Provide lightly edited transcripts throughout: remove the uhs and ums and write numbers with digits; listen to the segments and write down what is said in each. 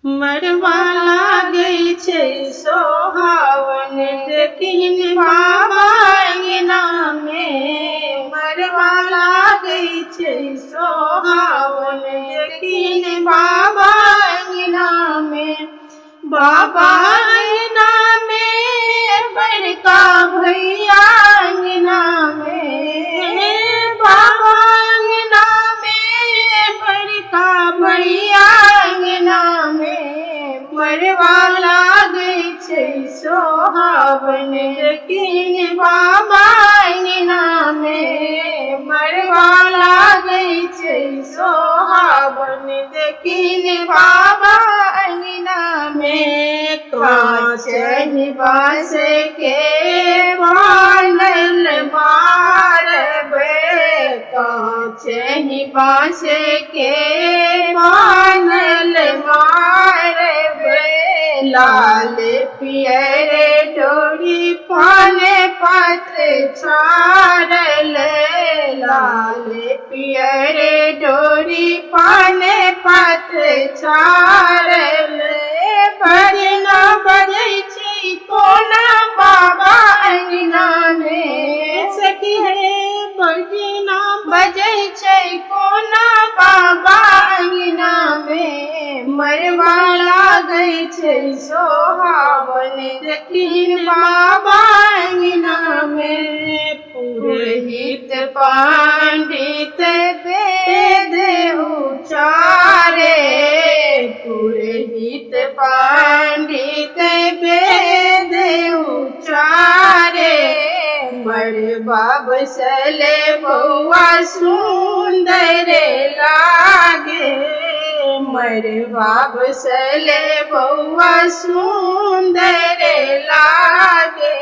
मरवा लागै छै सोहावन देखिन बाबा अंगना में। मरवा लागै छै सोहावन देखिन बाबा अंगना में। बाबा अंगना में बड़का भैया अंगना में। बाबा अंगना में बड़का भैया अंगना में। मरवा लागै छै सोहावन देखिन बाबा अंगना में। मरवा लागै छै सोहावन देखिन बाबा अंगना में। कांचहि बाँस के बानल मारबै। कांचहि बाँस के बानल मारबै। लाल पियर डोरी पाने पत्र छाड़ल। लाल पियर डोरी पाने पत्र छाड़ल। बजना बजै छै कोना बाबा अंगना में। सखी हे बजना बजै छै कोना बाबा अंगना में। मरवा लागै छै सोहावन देखिन बाबा अंगना में। पुरोहित पंडित वेद उचारे। पुरोहित पंडित वेद उचारे। मरवा बसल बउआ सुंदर लागे। मरवा बसल बउआ सुंदर लागे।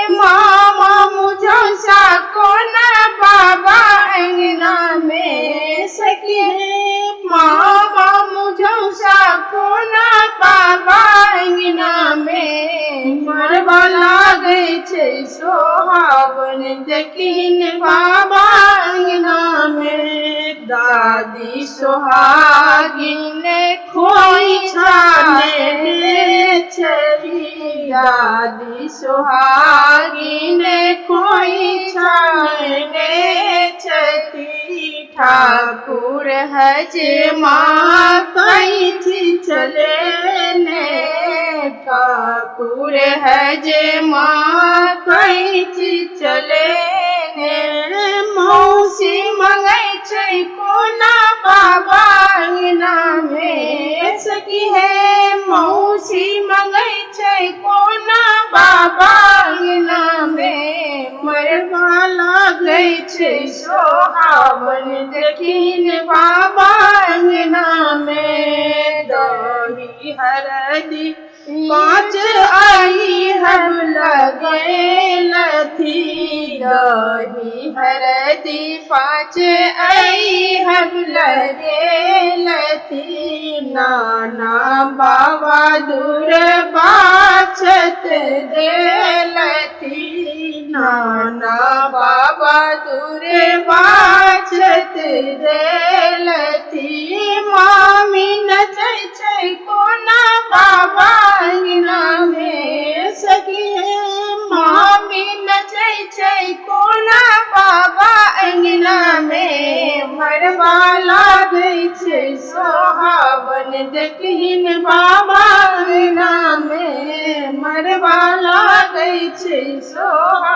मामा मुझौसा कोना बाबा अंगना में। सखी मामा मुझौसा कोना बाबा अंगना में। मरवा लागै छै सोहावन देखिन बाबा अंगना में। दादी सोहागिन खोइछा नेने छली। दादी सोहागिन खोइछा नेने छली। ठाकुर हजमा कैथी चलेने। ठाकुर हजमा कैथी चलेने। मौसी मंगै छै कोना बाबा अंगना में। सखी हे मौसी मंगै छै कोना बाबा अंगना में। मरवा लागै छै सोहावन देखिन बाबा अंगना में। दही हरदी पाँच आई हम लगैलथी। दही हरदी पाँच आई हम लगैलथी। नाना बाबा दूर बाछत देलथी। नाना बाबा दूर बाछत देलथी। मामी नचै छै कोना बाबा अंगना में। सखी मामी नचै छै कोना बाबा अंगना में। मरवा लागै छै सोहावन देखिन बाबा अंगना में। मरवा लागै छै सोहावन।